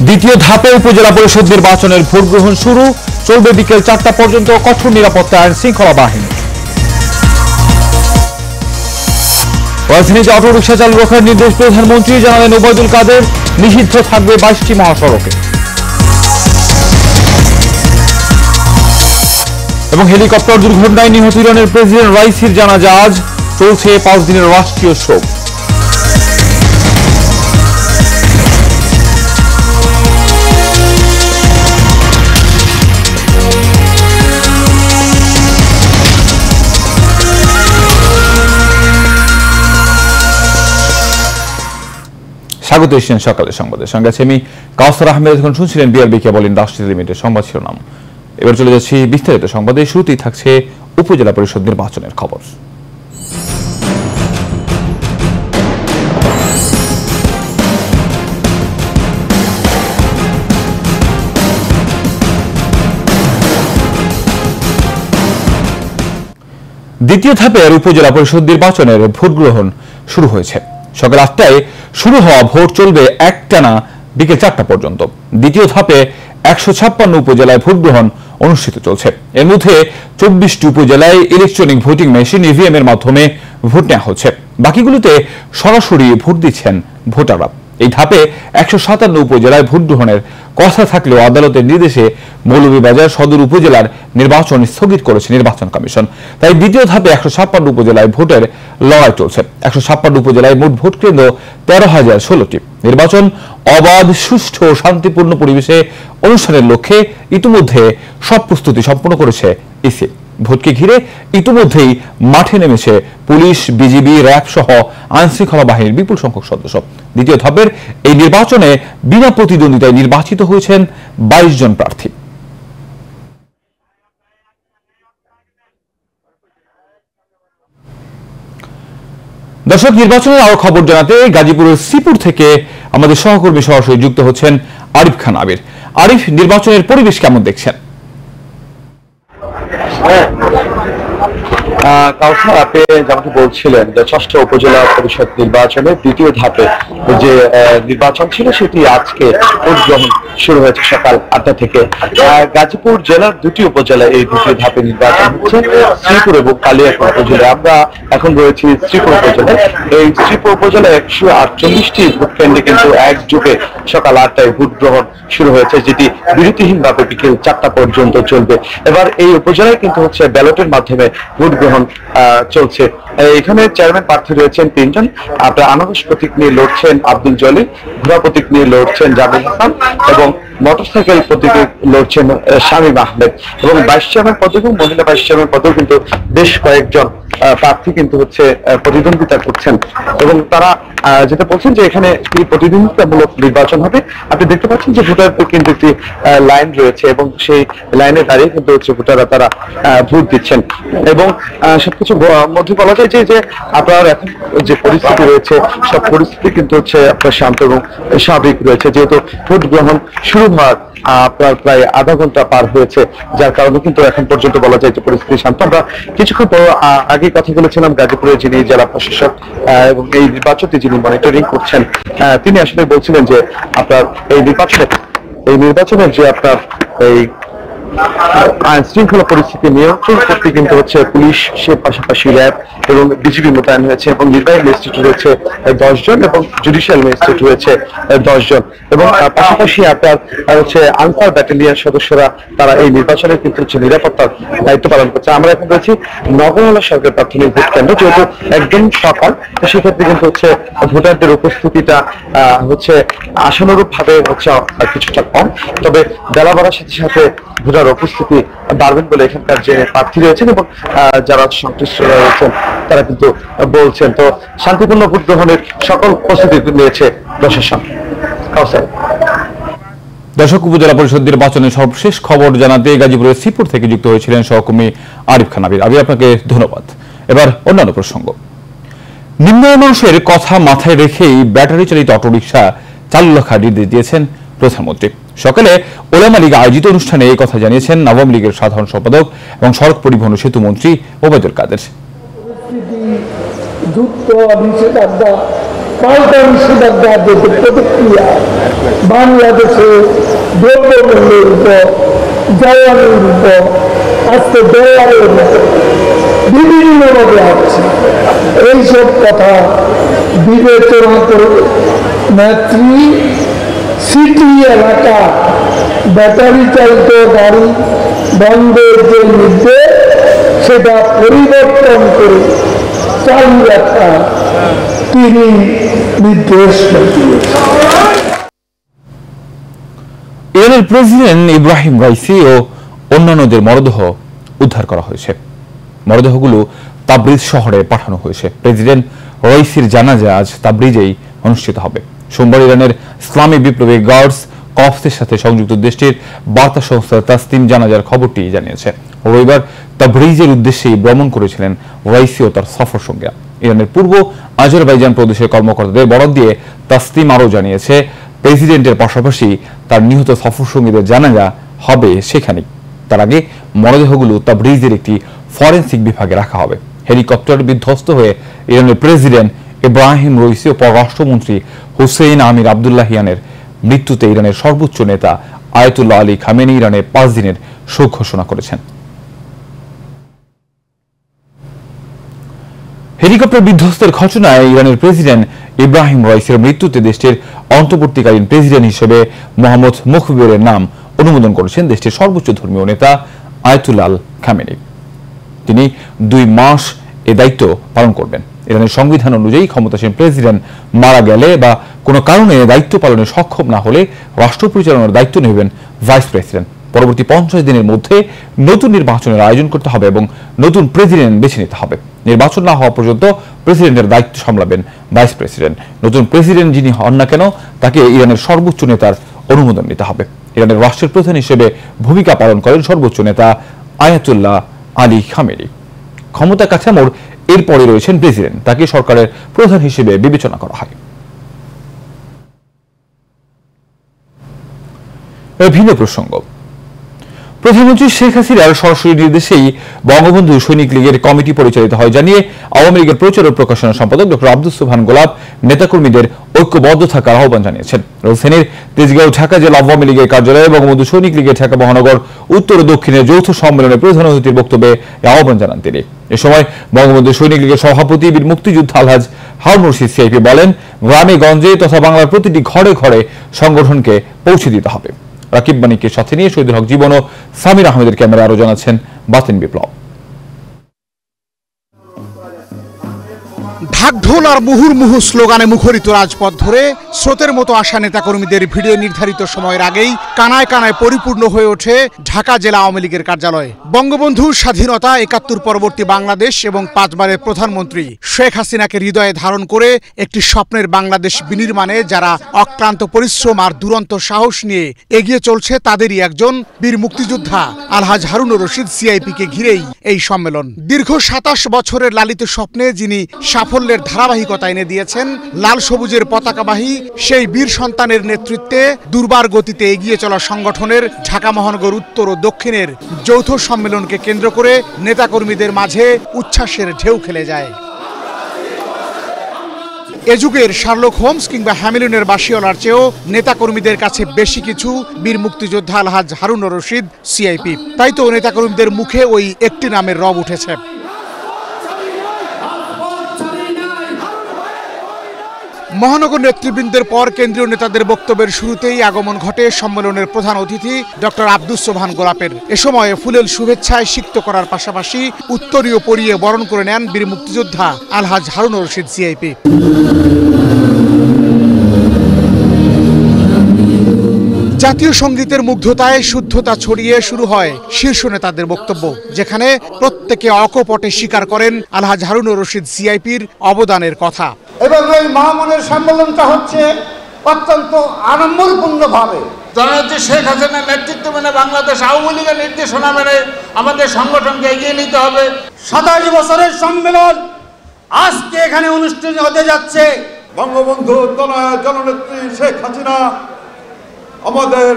দ্বিতীয় ধাপে উপজেলা পরিষদ নির্বাচনের ভোট গ্রহণ শুরু, চলবে বিকেল 4টা পর্যন্ত কঠোর নিরাপত্তা আইন শৃঙ্খলা বাহিনী। রাজধানীতে অটোরিকশা চালু রাখার নির্দেশ প্রধানমন্ত্রী, জানালেন ওবায়দুল কাদের, নিষিদ্ধ থাকবে 22টি মহাসড়কে। এবং হেলিকপ্টার দুর্ঘটনায় নিহত ইরানের প্রেসিডেন্ট রাইসির জানাজা আজ, চলছে 5 দিনের রাষ্ট্রীয় শোক। স্বাগত এশিয়ান সকালের সংবাদের সঙ্গে আছে আমি কাউসার আহমেদ। এখন শুনছিলেন বিআরবি কেবল ইন্ডাস্ট্রিজ লিমিটেড সংবাদ শিরোনাম। এবার চলে যাচ্ছি বিস্তারিত সংবাদে। শুরুতেই থাকছে উপজেলা পরিষদ নির্বাচনের খবর। দ্বিতীয় ধাপের উপজেলা পরিষদ নির্বাচনের ভোট গ্রহণ শুরু হয়েছে। সকাল 8টায় শুরু হওয়া ভোট চলবে একটানা বিকেল 4টা পর্যন্ত। দ্বিতীয় ধাপে 156 উপজেলায় ভোট গ্রহণ অনুষ্ঠিত চলছে। এর মধ্যে 24টি উপজেলায় ইলেকট্রনিক ভোটিং মেশিন ইভিএম এর মাধ্যমে ভোট নেওয়া হচ্ছে। বাকিগুলোতে সরাসরি ভোট দিচ্ছেন ভোটাররা। এই ধাপে 157 উপজেলায় ভোট গ্রহণের কথা থাকলেও আদালতের নির্দেশে মৌলভীবাজার সদর উপজেলার নির্বাচন স্থগিত করেছে নির্বাচন কমিশন। তাই দ্বিতীয় ধাপে 156 উপজেলায় ভোটের লড়াই চলছে। 156 উপজেলায় মোট ভোট কেন্দ্র 13,016টি। নির্বাচন অবাধ, সুষ্ঠু ও শান্তিপূর্ণ পরিবেশে অনুষ্ঠানের লক্ষ্যে ইতিমধ্যে সব প্রস্তুতি সম্পন্ন করেছে ইসি। ভোটকে ঘিরে ইতিমধ্যেই মাঠে নেমেছে পুলিশ, বিজিবি, র্যাব সহ আইনশৃঙ্খলা বাহিনীর বিপুল সংখ্যক সদস্য। দ্বিতীয় ধাপের এই নির্বাচনে বিনা প্রতিদ্বন্দ্বিতায় নির্বাচিত হয়েছেন 22 জন প্রার্থী। দর্শক, নির্বাচনের আরো খবর জানাতে গাজীপুরের শ্রীপুর থেকে আমাদের সহকর্মী সরাসরি যুক্ত হচ্ছেন আরিফ খান আবির। আরিফ, নির্বাচনের পরিবেশ কেমন দেখছেন? কাউসার, আপনি যেমনটি বলছিলেন যে 6ষ্ঠ উপজেলা পরিষদ নির্বাচনের দ্বিতীয় ধাপে যে নির্বাচন ছিল সেটি আজকে ভোট গ্রহণ শুরু হয়েছে সকাল 8টা থেকে। গাজীপুর জেলার 2টি উপজেলায় এই দ্বিতীয় ধাপে নির্বাচন হচ্ছে, শ্রীপুর এবং কালিয়াকৈর উপজেলায়। আমরা এখন রয়েছি শ্রীপুর উপজেলায়। এই শ্রীপুর উপজেলায় 148টি ভোট কেন্দ্রে কিন্তু একযোগে সকাল 8টায় ভোট গ্রহণ শুরু হয়েছে, যেটি বিরতিহীনভাবে বিকেল 4টা পর্যন্ত চলবে। এবার এই উপজেলায় কিন্তু হচ্ছে ব্যালটের মাধ্যমে ভোট গ্রহণ চলছে। এখানে চেয়ারম্যান প্রার্থী রয়েছেন 3 জন। আপনার আনারস প্রতীক নিয়ে লড়ছেন আব্দুল জলিল, ঘোড়া প্রতীক নিয়ে লড়ছেন জামিল হাসান এবং মোটরসাইকেল প্রতীকে লড়ছেন শামীম আহমেদ। এবং ভাইস চেয়ারম্যান পদেও, মহিলা ভাইস চেয়ারম্যান পদেও কিন্তু বেশ কয়েকজন প্রার্থী কিন্তু হচ্ছে প্রতিদ্বন্দ্বিতা করছেন এবং তারা যেটা বলছেন যে এখানে প্রতিদ্বন্দ্বিতামূলক নির্বাচন হবে। আপনি দেখতে পাচ্ছেন যে ভোটারদের কিন্তু একটি লাইন রয়েছে এবং সেই লাইনে দাঁড়িয়ে কিন্তু হচ্ছে ভোটাররা তারা ভোট দিচ্ছেন। এবং সবকিছু মধ্যে বলা যায় যে আপনার এখন যে পরিস্থিতি রয়েছে সব পরিস্থিতি কিন্তু হচ্ছে আপনার শান্ত এবং স্বাভাবিক রয়েছে, যেহেতু ভোট গ্রহণ শুরু হওয়ার আপনার প্রায় আধা ঘন্টা পার হয়েছে, যার কারণে কিন্তু এখন পর্যন্ত বলা যায় যে পরিস্থিতি শান্ত। আমরা কিছুক্ষণ পর আগে কথা বলেছিলাম গাজীপুরের যিনি জেলা প্রশাসক এবং এই নির্বাচনটি যিনি মনিটরিং করছেন, তিনি আসলে বলছিলেন যে আপনার এই নির্বাচনের যে আপনার এই আইন শৃঙ্খলা পরিস্থিতি নিয়ন্ত্রণ করতে কিন্তু হচ্ছে পুলিশ, সে পাশাপাশি র্যাব এবং বিজিবি মোতায়েন হয়েছে এবং নির্বাহী ম্যাজিস্ট্রেট রয়েছে 10 জন এবং জুডিশিয়াল ম্যাজিস্ট্রেট রয়েছে 10 জন এবং পাশাপাশি আপনার হচ্ছে আনসার ব্যাটালিয়ন সদস্যরা তারা এই নির্বাচনের কিন্তু হচ্ছে নিরাপত্তার দায়িত্ব পালন করছে। আমরা এখন রয়েছি নগরলা সরকারি প্রাথমিক ভোট কেন্দ্র, যেহেতু একদম সকাল, সেক্ষেত্রে কিন্তু হচ্ছে ভোটারদের উপস্থিতিটা হচ্ছে আশানুরূপ ভাবে হচ্ছে কিছুটা কম, তবে বেলা বাড়ার সাথে সাথে ভোটার উপস্থিতি বাড়বেন বলে এখানকার যে প্রার্থী রয়েছেন এবং যারা সংশ্লিষ্ট রয়েছেন তারা কিন্তু বলছেন। তো শান্তিপূর্ণ ভোট গ্রহণের সকল প্রস্তুতি নিয়েছে প্রশাসন। দর্শক, উপজেলা পরিষদ নির্বাচনের সর্বশেষ খবর জানাতে গাজীপুরের শ্রীপুর থেকে যুক্ত হয়েছিলেন সহকর্মী আরিফ খান আবির। আপনাকে ধন্যবাদ। এবার অন্যান্য প্রসঙ্গ। নিম্ন মানুষের কথা মাথায় রেখেই ব্যাটারি চালিত অটোরিকশা চালু রাখার নির্দেশ দিয়েছেন প্রধানমন্ত্রী। সকালে ওলামা লীগ আয়োজিত অনুষ্ঠানে এই কথা জানিয়েছেন আওয়ামী লীগের সাধারণ সম্পাদক এবং সড়ক পরিবহন ও সেতু মন্ত্রী ওবায়দুল কাদের। পাল্টা নিষেধাজ্ঞা যে প্রতিক্রিয়া বাংলাদেশে দ্রব্যমূল্যের উপর, জ্বালানির উপর, আজকে ডলারের উপর বিভিন্নভাবে আসছে, এইসব কথা বিবেচনা করে নেত্রী সিটি এলাকা ব্যাটারি চালিত গাড়ি বন্ধের যে নির্দেশ সেটা পরিবর্তন করে চালু রাখা তিনি নির্দেশ দিয়েছেন। ইরানের প্রেসিডেন্ট ইব্রাহিম রাইসি ও অন্যান্যদের মরদেহ উদ্ধার করা হয়েছে। মরদেহগুলো তাবরিজ শহরে পাঠানো হয়েছে। প্রেসিডেন্ট রাইসির জানাজা আজ তাবরিজেই অনুষ্ঠিত হবে। সোমবার ইরানের ইসলামী বিপ্লবী গার্ডস কর্পসের সাথে সংযুক্ত দেশটির বার্তা সংস্থা তাসনিম জানাজার খবরটি জানিয়েছে। রবিবার তাবরিজের উদ্দেশ্যেই ভ্রমণ করেছিলেন রাইসি ও তার সফর সঙ্গীরা। ইরানের পূর্ব আজারবাইজান প্রদেশের কর্মকর্তাদের বরাত দিয়ে তাসনিম আরও জানিয়েছে, প্রেসিডেন্টের পাশাপাশি তার নিহত সফর সঙ্গীদের জানাজা হবে সেখানেই। তার আগে মরদেহগুলো তাবরিজের একটি ফরেনসিক বিভাগে রাখা হবে। হেলিকপ্টার বিধ্বস্ত হয়ে ইরানের প্রেসিডেন্ট ইব্রাহিম রাইসি ও পররাষ্ট্রমন্ত্রী হুসেইন আমির আবদুল্লাহিয়ানের মৃত্যুতে ইরানের সর্বোচ্চ নেতা আয়াতুল্লাহ আলী খামেনি ইরানের 5 দিনের শোক ঘোষণা করেছেন। হেলিকপ্টার বিধ্বস্তের ঘটনায় ইরানের প্রেসিডেন্ট ইব্রাহিম রাইসির মৃত্যুতে দেশটির অন্তর্বর্তীকালীন প্রেসিডেন্ট হিসেবে মোহাম্মদ মুখবিরের নাম অনুমোদন করেছেন দেশটির সর্বোচ্চ ধর্মীয় নেতা আয়াতুল্লাহ খামেনি। তিনি 2 মাস এ দায়িত্ব পালন করবেন। ইরানের সংবিধান অনুযায়ী ক্ষমতাসীন প্রেসিডেন্ট মারা গেলে বা কোনো কারণে দায়িত্ব পালনে সক্ষম না হলে রাষ্ট্র পরিচালনার দায়িত্ব নেবেন ভাইস প্রেসিডেন্ট। পরবর্তী 50 দিনের মধ্যে নতুন নির্বাচনের আয়োজন করতে হবে এবং নতুন প্রেসিডেন্ট বেছে নিতে হবে। নির্বাচন না হওয়া পর্যন্ত প্রেসিডেন্টের দায়িত্ব সামলাবেন ভাইস প্রেসিডেন্ট। নতুন প্রেসিডেন্ট যিনি হন না কেন তাকে ইরানের সর্বোচ্চ নেতার অনুমোদন নিতে হবে। ইরানের রাষ্ট্রের প্রধান হিসেবে ভূমিকা পালন করেন সর্বোচ্চ নেতা আয়াতুল্লাহ আলী খামেনি। ক্ষমতা কাঠামোর এরপরে রয়েছেন প্রেসিডেন্ট, তাকে সরকারের প্রধান হিসেবে বিবেচনা করা হয়। ভিন্ন প্রসঙ্গ, প্রধানমন্ত্রী শেখ হাসিনার সরাসরি নির্দেশেই বঙ্গবন্ধু সৈনিক লীগের কমিটি পরিচালিত হয় জানিয়ে আওয়ামী লীগের প্রচার ও প্রকাশনা সম্পাদক ডক্টর আব্দুস সোবহান গোলাপ নেতাকর্মীদের ঐক্যবদ্ধ থাকার আহ্বান জানিয়েছেন। রাজধানীর তেজগাঁও ঢাকা জেলা আওয়ামী লীগের কার্যালয়ে বঙ্গবন্ধু সৈনিক লীগের ঢাকা মহানগর উত্তর ও দক্ষিণের যৌথ সম্মেলনে প্রধান অতিথির বক্তব্যে আহ্বান জানান তিনি। এ সময় বঙ্গবন্ধু সৈনিক লীগের সভাপতি বীর মুক্তিযোদ্ধা আলহাজ হারুন রশিদ সিআইপি বলেন, গ্রামে গঞ্জে তথা বাংলার প্রতিটি ঘরে ঘরে সংগঠনকে পৌঁছে দিতে হবে। রাকিব মানিককে সাথে নিয়ে শহীদুল হক জীবন ও সামির আহমেদের ক্যামেরা আরো জানাচ্ছেন বাতিন বিপ্লব। ঢাকঢোল আর মুহুর্মুহু স্লোগানে মুখরিত রাজপথ ধরে স্রোতের মতো আসা নেতাকর্মীদের ভিড়ে নির্ধারিত সময়ের আগেই কানায় কানায় পরিপূর্ণ হয়ে ওঠে ঢাকা জেলা আওয়ামী লীগের কার্যালয়। বঙ্গবন্ধুর স্বাধীনতা, ৭১ পরবর্তী বাংলাদেশ এবং 5 বারের প্রধানমন্ত্রী শেখ হাসিনাকে হৃদয়ে ধারণ করে একটি স্বপ্নের বাংলাদেশ বিনির্মাণে যারা অক্লান্ত পরিশ্রম আর দুরন্ত সাহস নিয়ে এগিয়ে চলছে তাদেরই একজন বীর মুক্তিযোদ্ধা আলহাজ হারুন রশিদ সিআইপিকে ঘিরেই এই সম্মেলন। দীর্ঘ ২৭ বছরের লালিত স্বপ্নে যিনি সাফল্যের ধারাবাহিকতা এনে দিয়েছেন, লাল সবুজের পতাকাবাহী সেই বীর সন্তানের নেতৃত্বে দুর্বার গতিতে এগিয়ে চলা সংগঠনের ঢাকা মহানগর উত্তর ও দক্ষিণের যৌথ সম্মেলনকে কেন্দ্র করে নেতাকর্মীদের মাঝে উচ্ছ্বাসের ঢেউ খেলে যায়। এ যুগের শার্লক হোমস কিংবা হ্যামিলনের বাসিওয়ালার চেয়েও নেতাকর্মীদের কাছে বেশি কিছু বীর মুক্তিযোদ্ধা আলহাজ হারুন রশিদ সিআইপি। তাই তো নেতাকর্মীদের মুখে ওই একটি নামের রব উঠেছে। মহানগর নেতৃবৃন্দের পর কেন্দ্রীয় নেতাদের বক্তব্যের শুরুতেই আগমন ঘটে সম্মেলনের প্রধান অতিথি ডক্টর আব্দুস সোবহান গোলাপের। এ সময় ফুলেল শুভেচ্ছায় সিক্ত করার পাশাপাশি উত্তরীয় পরিয়ে বরণ করে নেন বীর মুক্তিযোদ্ধা আলহাজ হারুন রশিদ সিআইপি। জাতীয় সঙ্গীতের মুগ্ধতায় শুদ্ধতা ছড়িয়ে শুরু হয় শীর্ষ নেতাদের বক্তব্য, যেখানে প্রত্যেকে অকপটে স্বীকার করেন আলহাজ হারুন রশিদ সিআইপির অবদানের কথা। এবং এই মহামনের সম্মেলনটা হচ্ছে অত্যন্ত আড়ম্বরপূর্ণভাবে জননেত্রী শেখ হাসিনার নেতৃত্ব মেনে বাংলাদেশ আওয়ামী লীগের নির্দেশনা মেনে আমাদের সংগঠনকে এগিয়ে নিতে হবে। ২৭ বছরের সম্মেলন আজকে এখানে অনুষ্ঠিত হতে যাচ্ছে। বঙ্গবন্ধু জননেত্রী শেখ হাসিনা আমাদের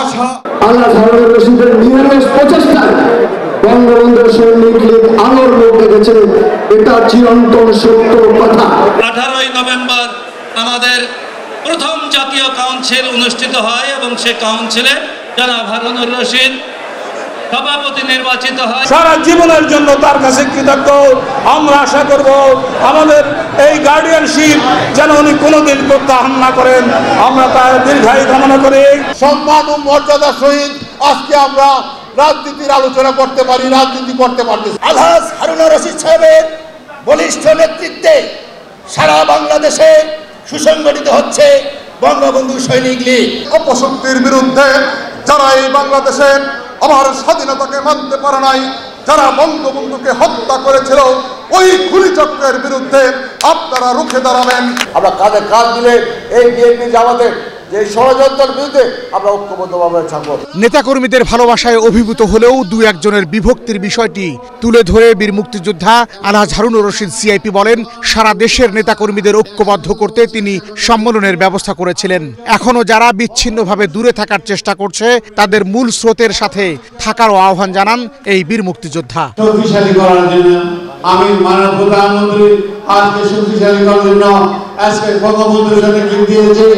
আশা। আল্লাহ রশিদের নিরলস প্রচেষ্টায় বঙ্গবন্ধুর সৈনিক লীগ আলোর মুখ দেখেছে, এটা চিরন্তন সত্য কথা। 18ই নভেম্বর আমাদের প্রথম জাতীয় কাউন্সিল অনুষ্ঠিত হয় এবং সেই কাউন্সিলে জনাব হারুনুর রশিদ সভাপতি নির্বাচিত হয়। সারা জীবনের জন্য তার কাছে কৃতজ্ঞ। আমরা আশা করব আমাদের এই গার্ডিয়ানশিপ যেন উনি কোনোদিন প্রত্যাহার না করেন, আমরা তার দীর্ঘায়ু কামনা করি। সম্মান ও মর্যাদার সহিত আজকে আমরা রাজনীতির আলোচনা করতে পারি, রাজনীতি করতে পারতেছি। আলহাজ হারুনুর রশিদ সাহেবের বলিষ্ঠ নেতৃত্বে সারা বাংলাদেশে সুসংগঠিত হচ্ছে বঙ্গবন্ধু সৈনিক লীগ। অপশক্তির বিরুদ্ধে যারা এই বাংলাদেশের আমার স্বাধীনতাকে মানতে পারে নাই, যারা বঙ্গবন্ধুকে হত্যা করেছিল, ওই খুনি চক্রের বিরুদ্ধে আপনারা রুখে দাঁড়াবেন। আমরা কাঁধে কাঁধ মিলে এই বিএনপি জামাতের যে ষড়যন্ত্রের বিরুদ্ধে আমরা ঐক্যবদ্ধভাবে থাকবো। নেতাকর্মীদের ভালোবাসায় অভিভূত হলেও দু একজনের বিভক্তির বিষয়টি তুলে ধরে বীর মুক্তিযোদ্ধা আলহাজ হারুনুর রশিদ সিআইপি বলেন, সারা দেশের নেতাকর্মীদের ঐক্যবদ্ধ করতে তিনি সম্মেলনের ব্যবস্থা করেছিলেন। এখনো যারা বিচ্ছিন্নভাবে দূরে থাকার চেষ্টা করছে তাদের মূল স্রোতের সাথে থাকারও আহ্বান জানান এই বীর মুক্তিযোদ্ধা। শক্তিশালী করার জন্য আমি মাননীয় প্রধানমন্ত্রী আজকে শক্তিশালী করার জন্য আজকে বঙ্গবন্ধু সৈনিক লীগ দিয়েছে।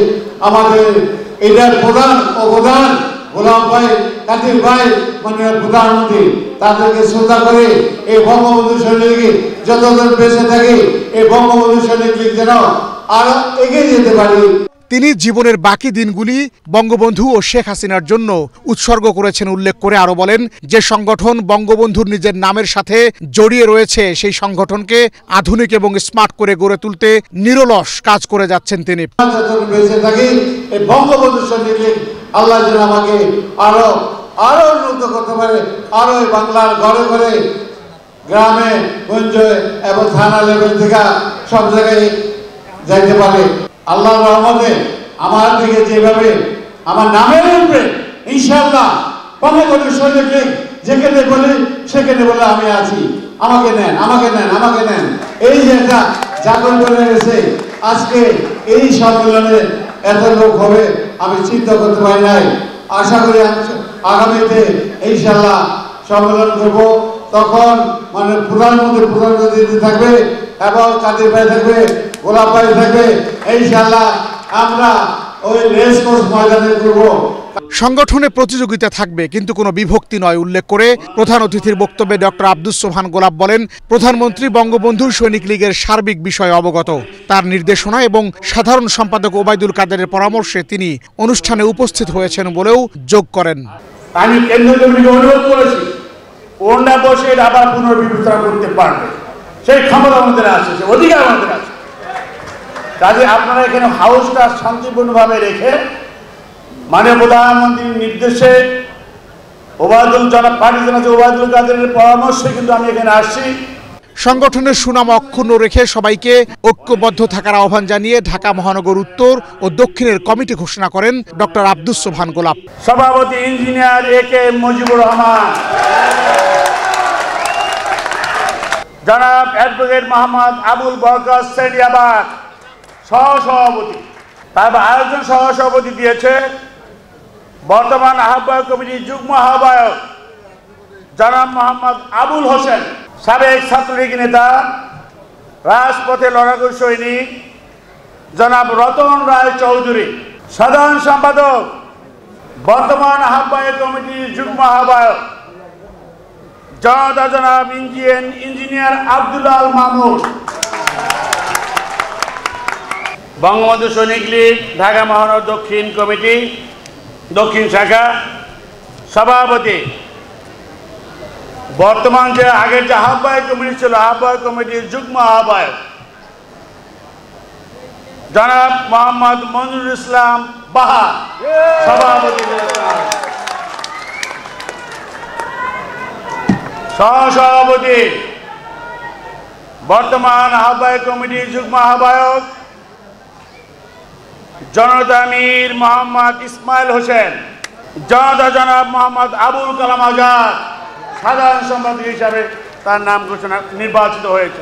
আমাদের এটার প্রধান অবদান গোলাম ভাই, কাদির ভাই, মাননীয় প্রধানমন্ত্রী তাদেরকে শ্রদ্ধা করে এই বঙ্গবন্ধু সৈনিক লীগ যতদিন বেঁচে থাকে এই বঙ্গবন্ধু সৈনিক লীগ যেন আরো এগিয়ে যেতে পারি। তিনি জীবনের বাকি দিনগুলি বঙ্গবন্ধু ও শেখ হাসিনার জন্য উৎসর্গ করেছেন উল্লেখ করে আরো বলেন, যে সংগঠন বঙ্গবন্ধুর নিজের নামের সাথে জড়িয়ে রয়েছে সেই সংগঠনকে আধুনিক এবং স্মার্ট করে গড়ে তুলতে নিরলস কাজ করে যাচ্ছেন তিনি। বেঁচে থাকি এই বঙ্গবন্ধু সৈনিক লীগ আল্লাহ যেন আমাকে আরো উন্নত করতে পারে, আরো বাংলার ঘরে ঘরে গ্রামে গঞ্জে এবং থানা লেভেল থেকে সব জায়গায় যাইতে পারে। আল্লাহর রহমতে আমার দিকে যেভাবে আমার নামের উপরে ইনশাআল্লাহ বঙ্গবন্ধু সৈনিক লীগ যেখানে বলি সেখানে বলে আমি আছি, আমাকে নেন, আমাকে নেন, আমাকে নেন। এই যে একটা জাগরণ করে গেছে আজকে এই সম্মেলনে এত লোক হবে আমি চিন্তা করতে পারি নাই। আশা করি আগামীতে ইনশাআল্লাহ সম্মেলন করব, তখন মানে প্রধানমন্ত্রী থাকবে এবং কাদের ভাই থাকবে, গোলাপ ভাই থাকবে। ইনশাআল্লাহ আমরা ওই রেস কোর্স ময়দানে করব। সংগঠনে প্রতিযোগিতা থাকবে কিন্তু কোনো বিভক্তি নয় উল্লেখ করে প্রধান অতিথির বক্তব্যে ডক্টর আব্দুস সোবহান গোলাপ বলেন, প্রধানমন্ত্রী বঙ্গবন্ধু সৈনিক লীগের সার্বিক বিষয়ে অবগত। তার নির্দেশনা এবং সাধারণ সম্পাদক ওবায়দুল কাদেরের পরামর্শে তিনি অনুষ্ঠানে উপস্থিত হয়েছেন বলেও যোগ করেন। আমি কেন্দ্রীয় কমিটিকে অনুরোধ করেছি ওরা বসে আবার পুনর্বিবেচনা করতে পারবে, সেই ক্ষমতা আমাদের আছে, সেই অধিকার আমাদের আছে। কাজে আপনারা এখানে হাউসটা শান্তিপূর্ণভাবে রেখে মাননীয় প্রধানমন্ত্রীর নির্দেশে ওবায়দুল কাদেরের পরামর্শে কিন্তু আমি এখানে আসছি। সংগঠনের সুনাম অক্ষুণ্ণ রেখে সবাইকে ঐক্যবদ্ধ থাকার আহ্বান জানিয়ে ঢাকা মহানগর উত্তর ও দক্ষিণের কমিটি ঘোষণা করেন ডক্টর আব্দুস সোবহান গোলাপ। সভাপতি ইঞ্জিনিয়ার এ.কে মুজিবুর রহমান, জনাব অ্যাডভোকেট মোহাম্মদ আবুল বরকত সেলিয়াবাদ সহসভাপতি। তারপর আয়োজন সহসভাপতি দিয়েছে বর্তমান আহ্বায়ক কমিটির যুগ্ম আহ্বায়ক জনাব মোহাম্মদ আবুল হোসেন, সাবেক ছাত্রলীগ নেতা, রাজপথে লড়াকু সৈনিক জনাব রতন রায় চৌধুরী, সাধারণ সম্পাদক বর্তমান আহ্বায়ক কমিটির যুগ্ম আহ্বায়ক জনতা জনাব ইঞ্জিনিয়ার আব্দুল আল মামুন, বঙ্গবন্ধু সৈনিক লীগ ঢাকা মহানগর দক্ষিণ কমিটি দক্ষিণ শাখা সভাপতি, বর্তমান যে আগের যে আহ্বায়ক কমিটি ছিল আহ্বায়ক কমিটির যুগ্ম আহ্বায়ক জনাব মোহাম্মদ মঞ্জুরুল ইসলাম বাহা সভাপতি, সহসভাপতি বর্তমান আহ্বায়ক কমিটির যুগ্ম আহ্বায়ক জনতা আমির মোহাম্মদ ইসমাইল হোসেন, জনতা জনাব মোহাম্মদ আবুল কালাম আজাদ সাধারণ সম্পাদক হিসাবে তার নাম ঘোষণা নির্বাচিত হয়েছে।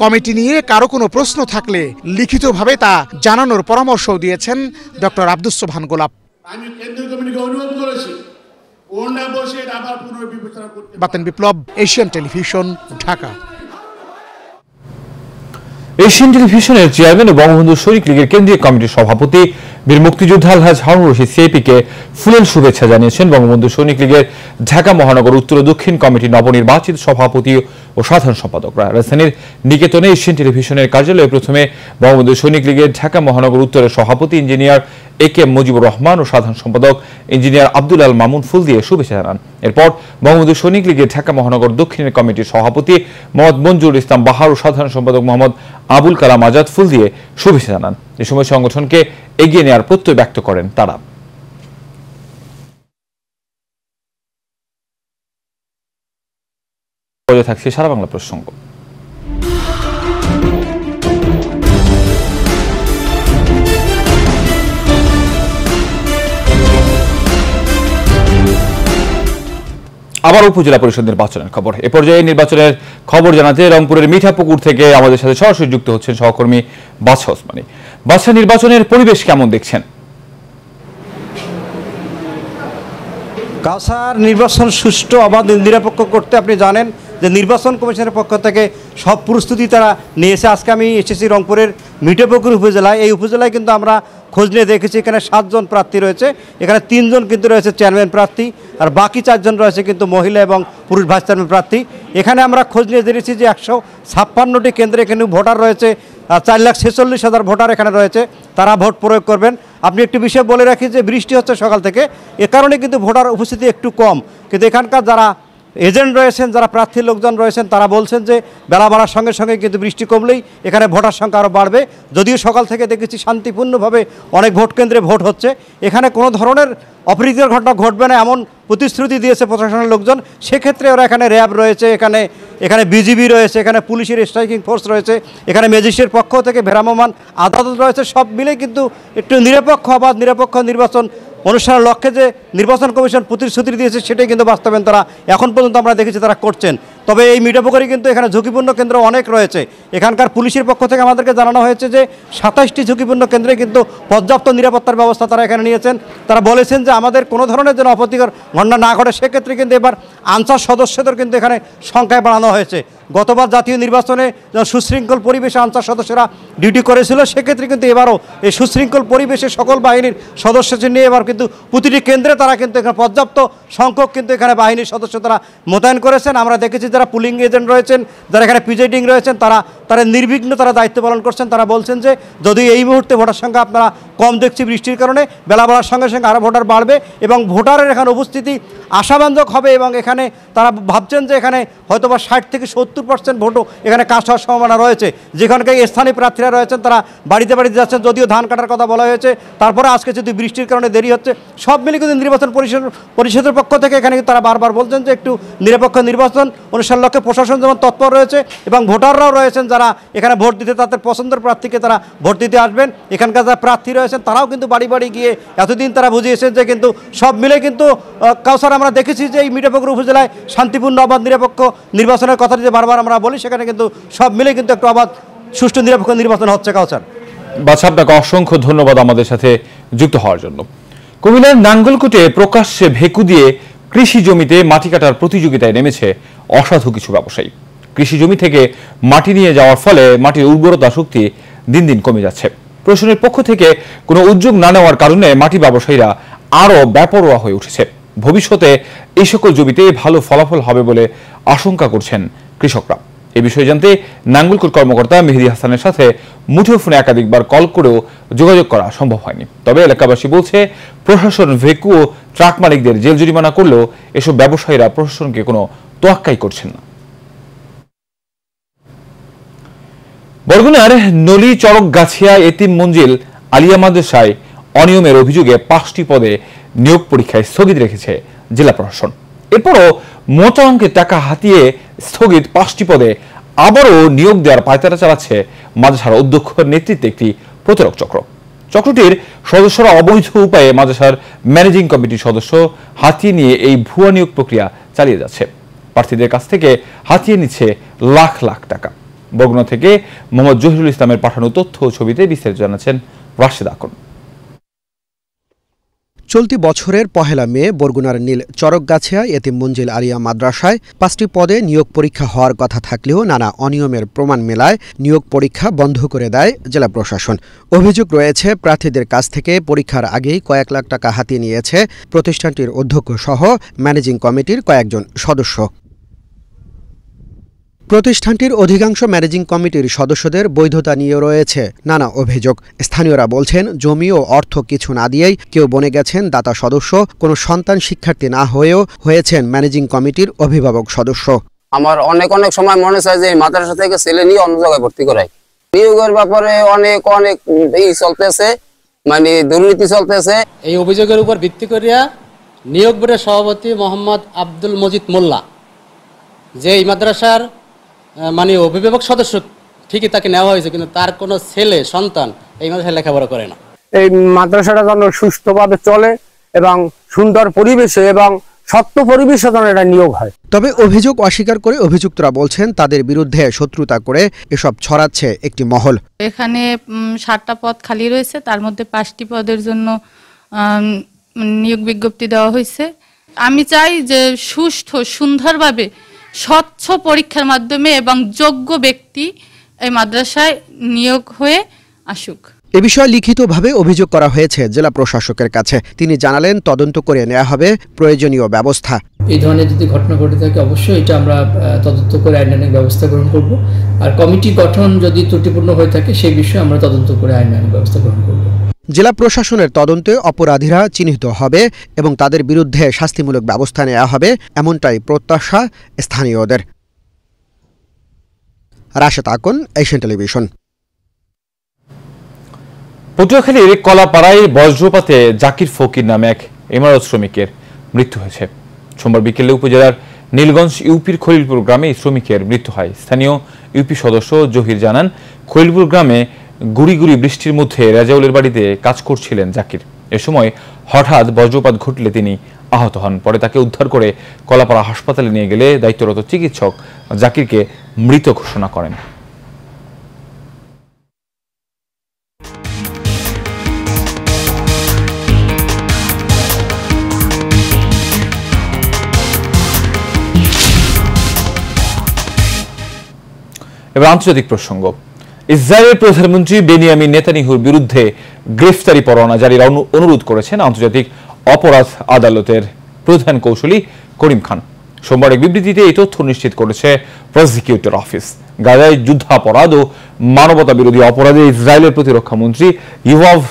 কমিটি নিয়ে কারো কোনো প্রশ্ন থাকলে লিখিতভাবে তা জানানোর পরামর্শ দিয়েছেন ডক্টর আব্দুস সোবহান গোলাপ। আমি কেন্দ্রীয় কমিটিকে অনুরোধ করেছি বাতেন বিপ্লব, এশিয়ান টেলিভিশন, ঢাকা। এশিয়ান টেলিভিশনের চেয়ারম্যান ও বঙ্গবন্ধু সৈনিক লীগের কেন্দ্রীয় কমিটির সভাপতি বীর মুক্তিযোদ্ধা আলহাজ হারুন রশিদ সিআইপিকে ফুলেল শুভেচ্ছা জানিয়েছেন বঙ্গবন্ধু সৈনিক লীগের ঢাকা মহানগর উত্তর ও দক্ষিণ কমিটির নবনির্বাচিত সভাপতি ও সাধারণ সম্পাদকরা। রাজধানীর নিকেতনে এশিয়ান টেলিভিশনের কার্যালয়ে প্রথমে বঙ্গবন্ধু সৈনিক লীগের ঢাকা মহানগর উত্তরের সভাপতি ইঞ্জিনিয়ার একে মুজিবুর রহমান ও সাধারণ সম্পাদক ইঞ্জিনিয়ার আব্দুল আল মামুন ফুল দিয়ে শুভেচ্ছা জানান। এরপর বঙ্গবন্ধু সৈনিক লীগের ঢাকা মহানগর দক্ষিণের কমিটির সভাপতি মোহাম্মদ মঞ্জুর ইসলাম বাহার ও সাধারণ সম্পাদক মোহাম্মদ আবুল কালাম আজাদ ফুল দিয়ে শুভেচ্ছা জানান। এ সময় সংগঠনকে এগিয়ে নেওয়ার প্রত্যয় ব্যক্ত করেন তারা। থাকছে সারা বাংলা প্রসঙ্গ। আবার উপজেলা পরিষদ নির্বাচনের খবর। এ পর্যায়ে নির্বাচনের খবর জানাতে রংপুরের মিঠাপুকুর থেকে আমাদের সাথে সরাসরি যুক্ত হচ্ছেন সহকর্মী বাদশা ওসমানী। বাদশা, নির্বাচনের পরিবেশ কেমন দেখছেন? কাউসার, নির্বাচন সুষ্ঠু অবাধ নিরপেক্ষ করতে আপনি জানেন যে নির্বাচন কমিশনের পক্ষ থেকে সব প্রস্তুতি তারা নিয়েছে। আজকে আমি এসেছি রংপুরের মিঠাপুকুর উপজেলায়। এই উপজেলায় কিন্তু আমরা খোঁজ নিয়ে দেখেছি এখানে ৭ জন প্রার্থী রয়েছে। এখানে ৩ জন কিন্তু রয়েছে চেয়ারম্যান প্রার্থী, আর বাকি 4 জন রয়েছে কিন্তু মহিলা এবং পুরুষ ভাইস চেয়ারম্যান প্রার্থী। এখানে আমরা খোঁজ নিয়ে জেনেছি যে ১৫৬টি কেন্দ্রে এখানে ভোটার রয়েছে, ৪,৪৬,০০০ ভোটার এখানে রয়েছে, তারা ভোট প্রয়োগ করবেন। আপনি একটু বিষয় বলে রাখি যে বৃষ্টি হচ্ছে সকাল থেকে, এ কারণে কিন্তু ভোটার উপস্থিতি একটু কম। কিন্তু এখানকার যারা এজেন্ট রয়েছেন, যারা প্রার্থীর লোকজন রয়েছেন, তারা বলছেন যে বেলা বাড়ার সঙ্গে সঙ্গে কিন্তু বৃষ্টি কমলেই এখানে ভোটার সংখ্যা আরও বাড়বে। যদিও সকাল থেকে দেখেছি শান্তিপূর্ণভাবে অনেক ভোট কেন্দ্রে ভোট হচ্ছে, এখানে কোনো ধরনের অপ্রীতিকর ঘটনা ঘটবে না এমন প্রতিশ্রুতি দিয়েছে প্রশাসনের লোকজন। সেক্ষেত্রে ওরা এখানে র্যাব রয়েছে, এখানে বিজিবি রয়েছে, এখানে পুলিশের স্ট্রাইকিং ফোর্স রয়েছে, এখানে ম্যাজিস্ট্রেট পক্ষ থেকে ভ্রাম্যমাণ আদালত রয়েছে। সব মিলে কিন্তু একটু নিরপেক্ষ অবাধ নিরপেক্ষ নির্বাচন অনুষ্ঠানের লক্ষ্যে যে নির্বাচন কমিশন প্রতিশ্রুতি দিয়েছে সেটাই কিন্তু বাস্তবায়ন তারা এখন পর্যন্ত আমরা দেখেছি তারা করছেন। তবে এই মিঠাপুকুরে কিন্তু এখানে ঝুঁকিপূর্ণ কেন্দ্র অনেক রয়েছে। এখানকার পুলিশের পক্ষ থেকে আমাদেরকে জানানো হয়েছে যে ২৭টি ঝুঁকিপূর্ণ কেন্দ্রে কিন্তু পর্যাপ্ত নিরাপত্তার ব্যবস্থা তারা এখানে নিয়েছেন। তারা বলেছেন যে আমাদের কোনো ধরনের যেন অপ্রীতিকর ঘটনা না ঘটে, সেক্ষেত্রে কিন্তু এবার আনসার সদস্যদের কিন্তু এখানে সংখ্যায় বাড়ানো হয়েছে। গতবার জাতীয় নির্বাচনে সুশৃঙ্খল পরিবেশে আনসার সদস্যরা ডিউটি করেছিল, সেক্ষেত্রে কিন্তু এবারও এই সুশৃঙ্খল পরিবেশে সকল বাহিনীর সদস্যদের নিয়ে এবার কিন্তু প্রতিটি কেন্দ্রে তারা কিন্তু এখানে পর্যাপ্ত সংখ্যক কিন্তু এখানে বাহিনীর সদস্য তারা মোতায়েন করেছেন। আমরা দেখেছি যারা পুলিং এজেন্ট রয়েছেন, যারা এখানে প্রিজাইডিং রয়েছেন, তারা নির্বিঘ্ন তারা দায়িত্ব পালন করছেন। তারা বলছেন যে যদি এই মুহূর্তে ভোটার সংখ্যা আপনারা কম দেখছি বৃষ্টির কারণে, বেলা বাড়ার সঙ্গে সঙ্গে আরও ভোটার বাড়বে এবং ভোটারের এখানে উপস্থিতি আশাব্যঞ্জক হবে এবং এখানে তারা ভাবছেন যে এখানে হয়তোবা ৬০ থেকে ৭০% ভোটও এখানে কাজ হওয়ার সম্ভাবনা রয়েছে। যেখানকার স্থানীয় প্রার্থীরা রয়েছেন তারা বাড়িতে বাড়িতে যাচ্ছেন, যদিও ধান কাটার কথা বলা হয়েছে, তারপরে আজকে যদি বৃষ্টির কারণে দেরি হচ্ছে। সব মিলে কিন্তু নির্বাচন পরিষদের পক্ষ থেকে এখানে তারা বারবার বলছেন যে একটু নিরপেক্ষ নির্বাচন অনুষ্ঠানের লক্ষ্যে প্রশাসন যেমন তৎপর রয়েছে এবং ভোটাররাও রয়েছেন যারা এখানে ভোট দিতে তাদের পছন্দের প্রার্থীকে তারা ভোট দিতে আসবেন। এখানকার যারা প্রার্থী রয়েছেন তারাও কিন্তু বাড়ি বাড়ি গিয়ে এতদিন তারা বুঝিয়েছেন যে কিন্তু সব মিলে কিন্তু কাউসার আমরা দেখেছি যে এই মিঠাপুকুর উপজেলায় শান্তিপূর্ণ অবাধ নিরপেক্ষ নির্বাচনের কথা যে বারবার আমরা বলি, সেখানে কিন্তু সব মিলে কিন্তু একটু অবাধ সুষ্ঠু নিরপেক্ষ নির্বাচন হচ্ছে। কাউসার, বাদশা, আপনাকে অসংখ্য ধন্যবাদ আমাদের সাথে যুক্ত হওয়ার জন্য। কুমিল্লার নাঙ্গলকোটে প্রকাশ্যে ভেকু দিয়ে কৃষি জমিতে মাটি কাটার প্রতিযোগিতায় নেমেছে অসাধু কিছু ব্যবসায়ী। কৃষি জমি থেকে মাটি নিয়ে যাওয়ার ফলে মাটির উর্বরতা শক্তি দিন দিন কমে যাচ্ছে। প্রশাসনের পক্ষ থেকে কোনো উদ্যোগ না নেওয়ার কারণে মাটি ব্যবসায়ীরা আরও বেপরোয়া হয়ে উঠেছে। ভবিষ্যতে এই সকল জমিতে ভালো ফলাফল হবে বলে আশঙ্কা করছেন কৃষকরা। এ বিষয়ে জানতে নাঙ্গলকোট কর্মকর্তা মেহেদী হাসানের সাথে মুঠোফোনে একাধিকবার কল করেও যোগাযোগ করা সম্ভব হয়নি। তবে এলাকাবাসী বলছে প্রশাসন ভেকু ও ট্রাক মালিকদের জেল জরিমানা করলেও এসব ব্যবসায়ীরা প্রশাসনকে কোনো তোয়াক্কাই করছেন না। বরগুনার নলি চরকগাছিয়া এতিম মঞ্জিল আলিয়া মাদ্রাসায় অনিয়মের অভিযোগে 5টি পদে নিয়োগ পরীক্ষায় স্থগিত রেখেছে জেলা প্রশাসন। এরপরও মোটা অঙ্কের টাকা হাতিয়ে স্থগিত 5টি পদে আবারও নিয়োগ দেওয়ার পায়তারা চালাচ্ছে মাদ্রাসার অধ্যক্ষের নেতৃত্বে একটি প্রতারক চক্র। চক্রটির সদস্যরা অবৈধ উপায়ে মাদ্রাসার ম্যানেজিং কমিটির সদস্য হাতিয়ে নিয়ে এই ভুয়া নিয়োগ প্রক্রিয়া চালিয়ে যাচ্ছে। প্রার্থীদের কাছ থেকে হাতিয়ে নিচ্ছে লাখ লাখ টাকা। বরগুনা থেকে মোহাম্মদ জহিরুল ইসলামের পাঠানো তথ্য ও ছবিতে বিস্তারিত জানাচ্ছেন রাশেদ আকন। চলতি বছরের 1 মে বরগুনার নীল চরকগাছিয়া এতিম মঞ্জিল আলিয়া মাদ্রাসায় 5টি পদে নিয়োগ পরীক্ষা হওয়ার কথা থাকলেও নানা অনিয়মের প্রমাণ মেলায় নিয়োগ পরীক্ষা বন্ধ করে দেয় জেলা প্রশাসন। অভিযোগ রয়েছে প্রার্থীদের কাছ থেকে পরীক্ষার আগেই কয়েক লাখ টাকা হাতিয়ে নিয়েছে প্রতিষ্ঠানটির অধ্যক্ষ সহ ম্যানেজিং কমিটির কয়েকজন সদস্য। প্রতিষ্ঠানটির অধিকাংশ ম্যানেজিং কমিটির সদস্যদের বৈধতা নিয়ে রয়েছে নানা অভিযোগ। স্থানীয়রা বলছেন জমি ও অর্থ কিছু না দিয়েই কেউ বনে গেছেন দাতা সদস্য, কোনো সন্তান শিক্ষার্থী না হয়েও হয়েছেন ম্যানেজিং কমিটির অভিভাবক সদস্য। আমার অনেক সময় মনে চায় যে মাদ্রাসা থেকে ছেলে নিয়ে অন্য জায়গায় ভর্তি করাই। নিয়োগের ব্যাপারে অনেক চলতেছে, মানে দুর্নীতি চলতেছে। এই অভিযোগের উপর ভিত্তি করিয়া নিয়োগ বোর্ডের সভাপতি মোহাম্মদ আব্দুল মজিদ মোল্লা, যে এই মাদ্রাসার মানে অভিভাবক সদস্য, ঠিকই তাকে নেওয়া হয়েছে, কিন্তু তার কোনো ছেলে সন্তান এই মাদ্রাসায় লেখাপড়া করে না। এই মাদ্রাসাটা যেন সুস্থভাবে চলে এবং সুন্দর পরিবেশে এবং সত্য পরিবেশে যেন এটা নিয়োগ হয়। তবে অভিযোগ অস্বীকার করে অভিযুক্তরা বলছেন তাদের বিরুদ্ধে শত্রুতা করে এসব ছড়াচ্ছে একটি মহল। এখানে 7টা পদ খালি রয়েছে, তার মধ্যে 5টি পদের জন্য নিয়োগ বিজ্ঞপ্তি দেওয়া হয়েছে। আমি চাই যে সুষ্ঠু সুন্দরভাবে স্বচ্ছ পরীক্ষার মাধ্যমে এবং যোগ্য ব্যক্তি এই মাদ্রাসায় নিয়োগ হয়ে আসুক। এ বিষয়ে লিখিতভাবে অভিযোগ করা হয়েছে জেলা প্রশাসকের কাছে। তিনি জানালেন তদন্ত করে নেওয়া হবে প্রয়োজনীয় ব্যবস্থা। এই ধরনের যদি ঘটনা ঘটে থাকে অবশ্যই এটা আমরা তদন্ত করে আইনানুগ ব্যবস্থা গ্রহণ করব। আর কমিটি গঠন যদি ত্রুটিপূর্ণ হয়ে থাকে সেই বিষয়ে আমরা তদন্ত করে আইনানুগ ব্যবস্থা গ্রহণ করব। জেলা প্রশাসনের তদন্তে অপরাধীরা চিহ্নিত হবে এবং তাদের বিরুদ্ধে শাস্তিমূলক ব্যবস্থা নেওয়া হবে, এমনটাই প্রত্যাশা স্থানীয়দের। Rashed Akon, Asian television. পটুয়াখালীর কলাপাড়ায় বজ্রপাতে জাকির ফকির নামে এক ইমারত শ্রমিকের মৃত্যু হয়েছে। সোমবার বিকেলে উপজেলার নীলগঞ্জ ইউপির খলিলপুর গ্রামে এই শ্রমিকের মৃত্যু হয়। স্থানীয় ইউপি সদস্য জহির জানান, খলিলপুর গ্রামে গুড়ি বৃষ্টির মধ্যে রাজাউলের বাড়িতে কাজ করছিলেন জাকির। এ সময় হঠাৎ বজ্রপাত ঘটলে তিনি আহত হন। পরে তাকে উদ্ধার করে কলাপাড়া হাসপাতালে নিয়ে গেলে দায়িত্বরত চিকিৎসক জাকিরকে মৃত ঘোষণা করেন। এবার আন্তর্জাতিক প্রসঙ্গ। ইসরায়েলের প্রধানমন্ত্রী বেনিয়ামিন নেতানিয়াহুর বিরুদ্ধে গ্রেফতারি পরোয়ানা জারির অনুরোধ করেছেন আন্তর্জাতিক অপরাধ আদালতের প্রধান কৌঁসুলি করিম খান। সোমবার এক বিবৃতিতে এই তথ্য নিশ্চিত করেছে প্রসিকিউটর অফিস। গাজায় যুদ্ধাপরাধ ও মানবতা বিরোধী অপরাধে ইসরায়েলের প্রতিরক্ষা মন্ত্রী ইয়োয়াভ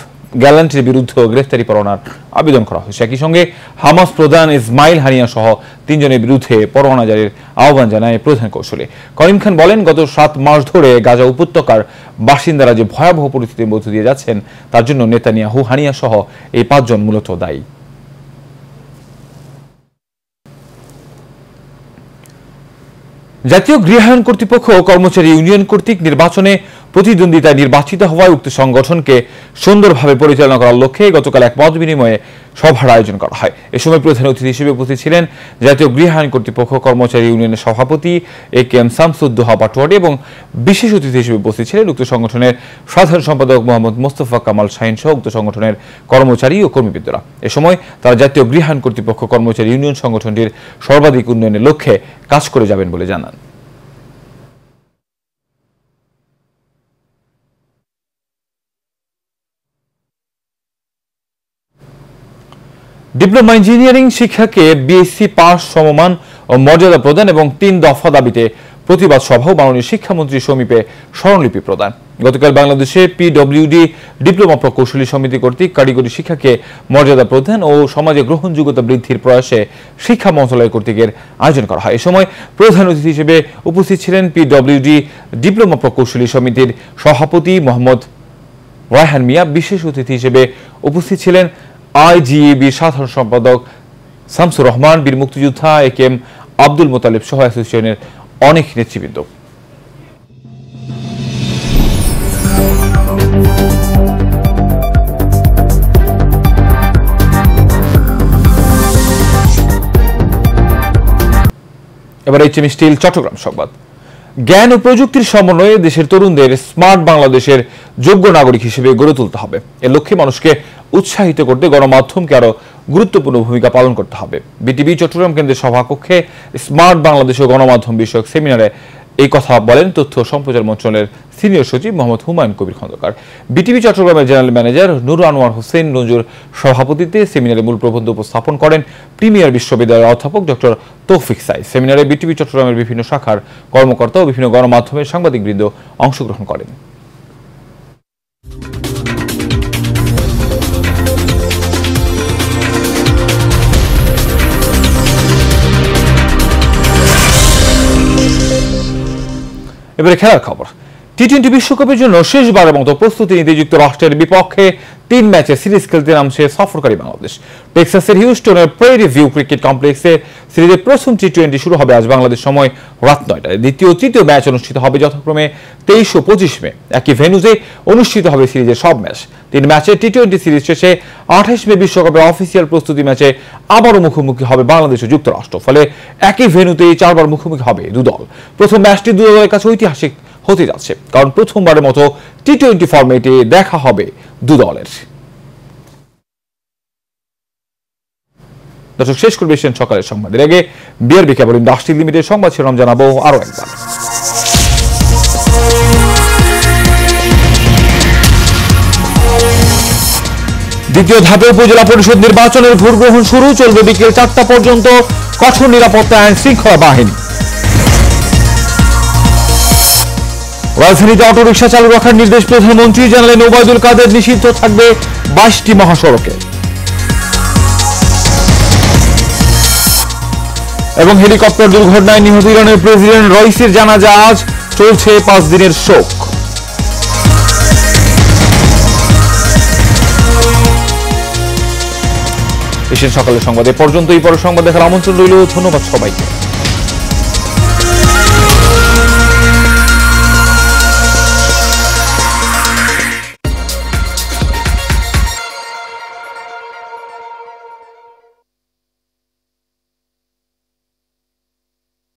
গ্যালান্টের বিরুদ্ধে গ্রেফতারি পরোয়ানার আবেদন করা হয়েছে। একই সঙ্গে হামাস প্রধান ইসমাইল হানিয়া সহ 3 জনের বিরুদ্ধে পরোয়ানা জারির আহ্বান জানায় প্রধান কৌঁসুলি করিম খান। বলেন, গত 7 মাস ধরে গাজা উপত্যকার বাসিন্দারা যে ভয়াবহ পরিস্থিতির মধ্য দিয়ে যাচ্ছেন তার জন্য নেতানিয়াহু, হানিয়া সহ এই 5 জন মূলত দায়ী। জাতীয় গৃহায়ণ কর্তৃপক্ষ কর্মচারী ইউনিয়ন কর্তৃক নির্বাচনে প্রতিদ্বন্দ্বিতায় নির্বাচিত হওয়ায় উক্ত সংগঠনকে সুন্দরভাবে পরিচালনা করার লক্ষ্যে গতকাল এক মত বিনিময়ে সভার আয়োজন করা হয়। এ সময় প্রধান অতিথি হিসেবে উপস্থিত ছিলেন জাতীয় গৃহায়ণ কর্তৃপক্ষ কর্মচারী ইউনিয়নের সভাপতি একেএম শামসুদ্দোহা পাটোয়ারি এবং বিশেষ অতিথি হিসেবে উপস্থিত ছিলেন উক্ত সংগঠনের সাধারণ সম্পাদক মোহাম্মদ মোস্তফা কামাল শাহিন সহ উক্ত সংগঠনের কর্মচারী ও কর্মীবৃন্দরা। এ সময় তারা জাতীয় গৃহায়ণ কর্তৃপক্ষ কর্মচারী ইউনিয়ন সংগঠনটির সর্বাধিক উন্নয়নের লক্ষ্যে কাজ করে যাবেন বলে জানান। ডিপ্লোমা ইঞ্জিনিয়ারিং শিক্ষাকে বিএসসি পাস সমমান ও মর্যাদা প্রদান এবং 3 দফা দাবিতে প্রতিবাদ সভা ও মাননীয় শিক্ষামন্ত্রী সমীপে স্মরণলিপি প্রদান। গতকাল বাংলাদেশে পিডব্লিউডি ডিপ্লোমা প্রকৌশলী সমিতি কর্তৃক কারিগরি শিক্ষাকে মর্যাদা প্রদান ও সমাজে গ্রহণযোগ্যতা বৃদ্ধির প্রয়াসে শিক্ষা মন্ত্রণালয় কর্তৃকের আয়োজন করা হয়। এ সময় প্রধান অতিথি হিসেবে উপস্থিত ছিলেন পিডব্লিউডি ডিপ্লোমা প্রকৌশলী সমিতির সভাপতি মোহাম্মদ রায়হান মিয়া। বিশেষ অতিথি হিসেবে উপস্থিত ছিলেন আইজিএবি সাধারণ সম্পাদক শামসুর রহমান, বীর মুক্তিযোদ্ধা একেএম আব্দুল মোতালেব সহ অ্যাসোসিয়েশনের অনেক নেতৃবৃন্দ। এবার এইচএম স্টিল চট্টগ্রাম সংবাদ। জ্ঞান ও প্রযুক্তির সমন্বয়ে দেশের তরুণদের স্মার্ট বাংলাদেশের যোগ্য নাগরিক হিসেবে গড়ে তুলতে হবে। এর লক্ষ্যে মানুষকে উৎসাহিত করতে গণমাধ্যমকে আরো গুরুত্বপূর্ণ ভূমিকা পালন করতে হবে। বিটিভি চট্টগ্রাম কেন্দ্রের সভাকক্ষে স্মার্ট বাংলাদেশ ও গণমাধ্যম বিষয়ক সেমিনারে এই কথা বলেন তথ্য ও সম্প্রচার মন্ত্রণালয়ের সিনিয়র সচিব মোহাম্মদ হুমায়ুন কবির খন্দকার। বিটিভি চট্টগ্রামের জেনারেল ম্যানেজার নুর আনোয়ার হোসেন নজুর সভাপতিত্বে সেমিনারে মূল প্রবন্ধ উপস্থাপন করেন প্রিমিয়ার বিশ্ববিদ্যালয়ের অধ্যাপক ডক্টর তৌফিক সাইদ। সেমিনারে বিটিভি চট্টগ্রামের বিভিন্ন শাখার কর্মকর্তা ও বিভিন্ন গণমাধ্যমের সাংবাদিকবৃন্দ অংশগ্রহণ করেন। এবারে খেলার খবর। টি-20 বিশ্বকাপের জন্য শেষবারের মতো প্রস্তুতি নিতে যুক্তরাষ্ট্রের বিপক্ষে 3 ম্যাচের সিরিজ খেলতে নামছে সফরকারী বাংলাদেশ। টেক্সাসের হিউস্টনের প্রেরি ভিউ ক্রিকেট কমপ্লেক্সে সিরিজের প্রথম টি-20 শুরু হবে আজ বাংলাদেশ সময় রাত 9টায়। দ্বিতীয় ও তৃতীয় ম্যাচ অনুষ্ঠিত হবে যথাক্রমে 23 ও 25 মে। একই ভেন্যুতে অনুষ্ঠিত হবে সিরিজের সব ম্যাচ। 3 ম্যাচের টি-20 সিরিজ শেষে 28 মে বিশ্বকাপের অফিসিয়াল প্রস্তুতি ম্যাচে আবারও মুখোমুখি হবে বাংলাদেশ ও যুক্তরাষ্ট্র। ফলে একই ভেন্যুতেই 4বার মুখোমুখি হবে দু দল। প্রথম ম্যাচটি দু দলের কাছে ঐতিহাসিক হতে যাচ্ছে, কারণ প্রথমবারের মতো টি-20 ফরম্যাটে দেখা হবে দু দলের। দর্শক, শেষ করবে এশিয়ান সকালের সংবাদের আগে বিআরবি কেবল ইন্ডাস্ট্রি লিমিটেড সংবাদ শিরোনাম জানাবো আরো একবার। দ্বিতীয় ধাপে উপজেলা পরিষদ নির্বাচনের ভোট গ্রহণ শুরু, চলবে বিকেল 4টা পর্যন্ত। কঠোর নিরাপত্তা আইন শৃঙ্খলা বাহিনী। রাজধানীতে অটোরিকশা চালু রাখার নির্দেশ প্রধানমন্ত্রী জানালেন ওবায়দুল কাদের। নিষিদ্ধ থাকবে 22টি মহাসড়কে। এবং হেলিকপ্টার দুর্ঘটনায় নিহত ইরানের প্রেসিডেন্ট রইসির জানাজা আজ, চলছে 5 দিনের শোক। এশিয়ান সকালের সংবাদ এ পর্যন্তই। পরের সংবাদ দেখার আমন্ত্রণ রইল। ধন্যবাদ সবাইকে।